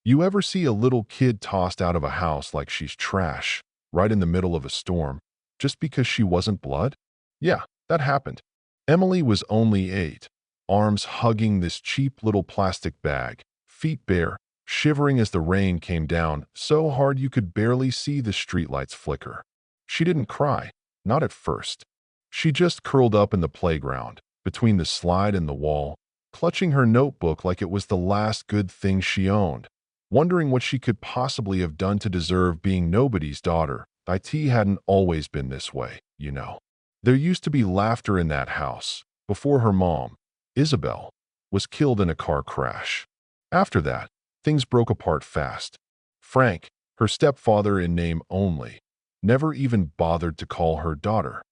You ever see a little kid tossed out of a house like she's trash, right in the middle of a storm, just because she wasn't blood? Yeah, that happened. Emily was only 8, arms hugging this cheap little plastic bag, feet bare, shivering as the rain came down so hard you could barely see the streetlights flicker. She didn't cry, not at first. She just curled up in the playground, between the slide and the wall, clutching her notebook like it was the last good thing she owned, wondering what she could possibly have done to deserve being nobody's daughter. It hadn't always been this way, you know. There used to be laughter in that house, before her mom, Isabel, was killed in a car crash. After that, things broke apart fast. Frank, her stepfather in name only, never even bothered to call her daughter.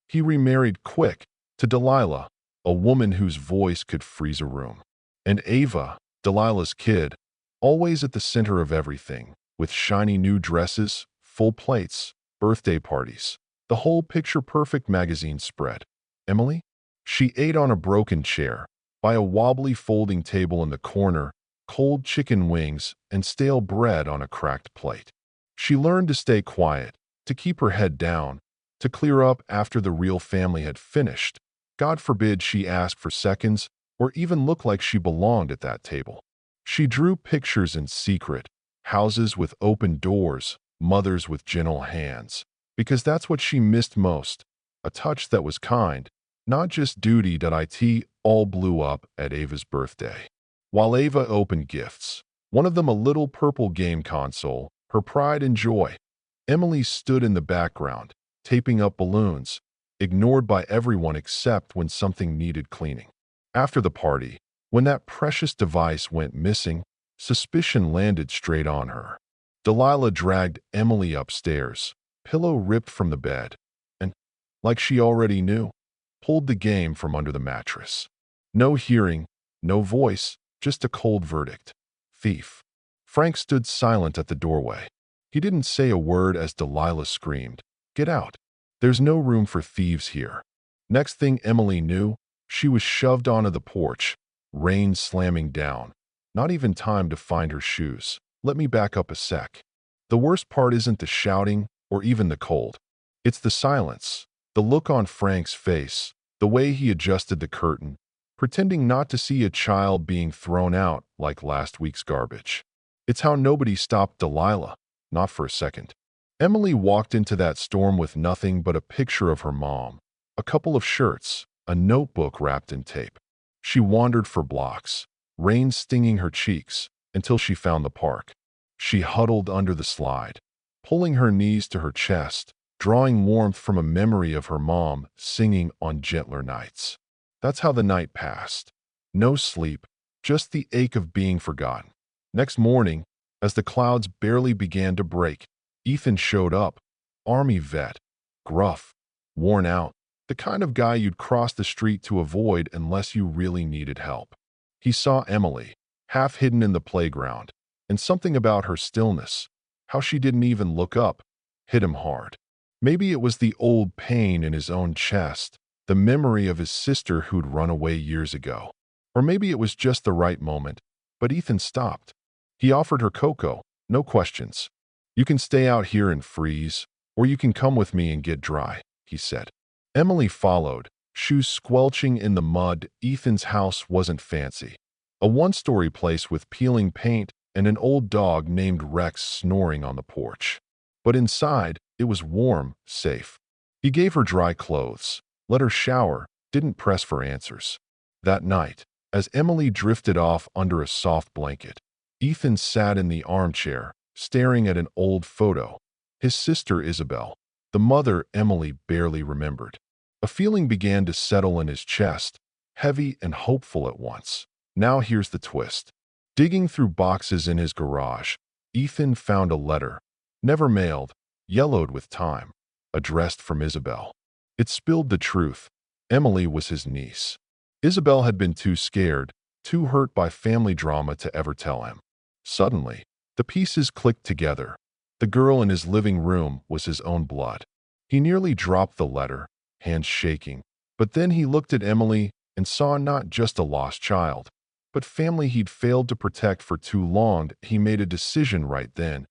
He remarried quick to Delilah, a woman whose voice could freeze a room. And Ava, Delilah's kid, always at the center of everything, with shiny new dresses, full plates, birthday parties, the whole picture-perfect magazine spread. Emily? She ate on a broken chair, by a wobbly folding table in the corner, cold chicken wings and stale bread on a cracked plate. She learned to stay quiet, to keep her head down, to clear up after the real family had finished. God forbid she ask for seconds or even look like she belonged at that table. She drew pictures in secret, houses with open doors, mothers with gentle hands, because that's what she missed most, a touch that was kind, not just duty. It all blew up at Ava's birthday. While Ava opened gifts, one of them a little purple game console, her pride and joy, Emily stood in the background, taping up balloons, ignored by everyone except when something needed cleaning. After the party, when that precious device went missing, suspicion landed straight on her. Delilah dragged Emily upstairs, pillow ripped from the bed, and, like she already knew, pulled the game from under the mattress. No hearing, no voice, just a cold verdict. Thief. Frank stood silent at the doorway. He didn't say a word as Delilah screamed, "Get out. There's no room for thieves here." Next thing Emily knew, she was shoved onto the porch, rain slamming down. Not even time to find her shoes. Let me back up a sec. The worst part isn't the shouting or even the cold. It's the silence, the look on Frank's face, the way he adjusted the curtain, pretending not to see a child being thrown out like last week's garbage. It's how nobody stopped Delilah, not for a second. Emily walked into that storm with nothing but a picture of her mom, a couple of shirts, a notebook wrapped in tape. She wandered for blocks, rain stinging her cheeks, until she found the park. She huddled under the slide, pulling her knees to her chest, drawing warmth from a memory of her mom singing on gentler nights. That's how the night passed. No sleep, just the ache of being forgotten. Next morning, as the clouds barely began to break, Ethan showed up, Army vet, gruff, worn out, the kind of guy you'd cross the street to avoid unless you really needed help. He saw Emily, half hidden in the playground, and something about her stillness, how she didn't even look up, hit him hard. Maybe it was the old pain in his own chest, the memory of his sister who'd run away years ago. Or maybe it was just the right moment, but Ethan stopped. He offered her cocoa, no questions. "You can stay out here and freeze, or you can come with me and get dry," he said. Emily followed, shoes squelching in the mud. Ethan's house wasn't fancy. A one-story place with peeling paint and an old dog named Rex snoring on the porch. But inside, it was warm, safe. He gave her dry clothes, let her shower, didn't press for answers. That night, as Emily drifted off under a soft blanket, Ethan sat in the armchair, staring at an old photo. His sister Isabel, the mother Emily barely remembered. A feeling began to settle in his chest, heavy and hopeful at once. Now here's the twist. Digging through boxes in his garage, Ethan found a letter, never mailed, yellowed with time, addressed from Isabel. It spilled the truth. Emily was his niece. Isabel had been too scared, too hurt by family drama to ever tell him. Suddenly, the pieces clicked together. The girl in his living room was his own blood. He nearly dropped the letter, hands shaking, but then he looked at Emily and saw not just a lost child, but family he'd failed to protect for too long. He made a decision right then.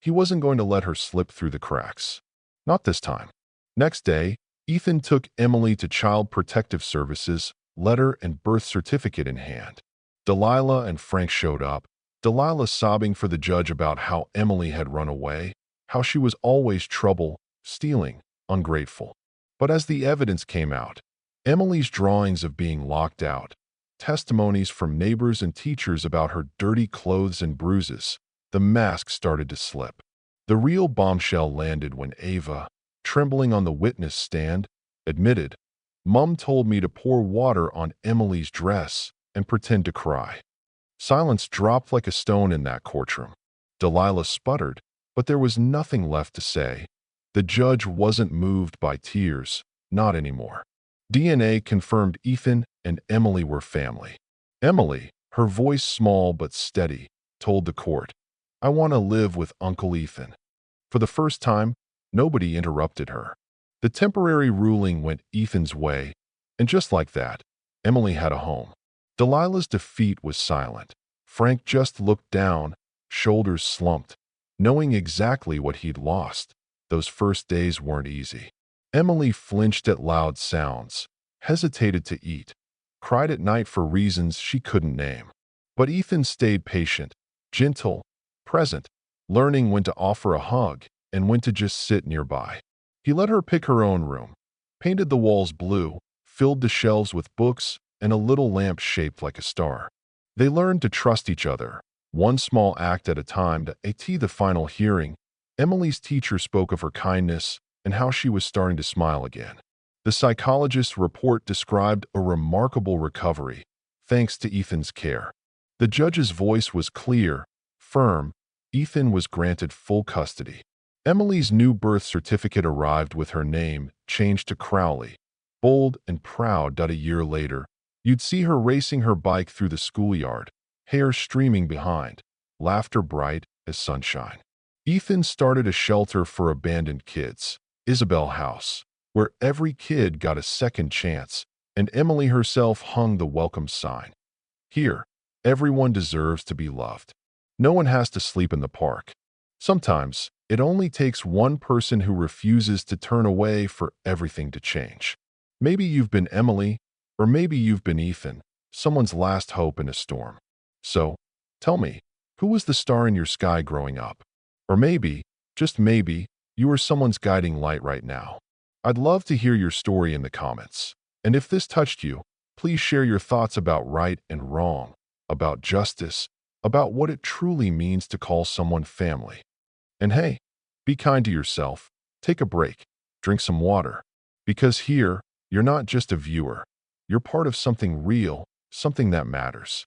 He wasn't going to let her slip through the cracks. Not this time. Next day, Ethan took Emily to Child Protective Services, letter and birth certificate in hand. Delilah and Frank showed up, Delilah sobbing for the judge about how Emily had run away, how she was always trouble, stealing, ungrateful. But as the evidence came out, Emily's drawings of being locked out, testimonies from neighbors and teachers about her dirty clothes and bruises, the mask started to slip. The real bombshell landed when Ava, trembling on the witness stand, admitted, "Mom told me to pour water on Emily's dress and pretend to cry." Silence dropped like a stone in that courtroom. Delilah sputtered, but there was nothing left to say. The judge wasn't moved by tears, not anymore. DNA confirmed Ethan and Emily were family. Emily, her voice small but steady, told the court, "I want to live with Uncle Ethan." For the first time, nobody interrupted her. The temporary ruling went Ethan's way, and just like that, Emily had a home. Delilah's defeat was silent. Frank just looked down, shoulders slumped, knowing exactly what he'd lost. Those first days weren't easy. Emily flinched at loud sounds, hesitated to eat, cried at night for reasons she couldn't name. But Ethan stayed patient, gentle, present, learning when to offer a hug and when to just sit nearby. He let her pick her own room, painted the walls blue, filled the shelves with books, and a little lamp shaped like a star. They learned to trust each other, one small act at a time. At the final hearing, Emily's teacher spoke of her kindness and how she was starting to smile again. The psychologist's report described a remarkable recovery, thanks to Ethan's care. The judge's voice was clear, firm. Ethan was granted full custody. Emily's new birth certificate arrived with her name changed to Crowley. Bold and proud. A year later, you'd see her racing her bike through the schoolyard, hair streaming behind, laughter bright as sunshine. Ethan started a shelter for abandoned kids, Isabel House, where every kid got a second chance, and Emily herself hung the welcome sign. Here, everyone deserves to be loved. No one has to sleep in the park. Sometimes, it only takes one person who refuses to turn away for everything to change. Maybe you've been Emily, or maybe you've been Ethan, someone's last hope in a storm. So, tell me, who was the star in your sky growing up? Or maybe, just maybe, you are someone's guiding light right now. I'd love to hear your story in the comments. And if this touched you, please share your thoughts about right and wrong, about justice, about what it truly means to call someone family. And hey, be kind to yourself, take a break, drink some water, because here, you're not just a viewer, you're part of something real, something that matters.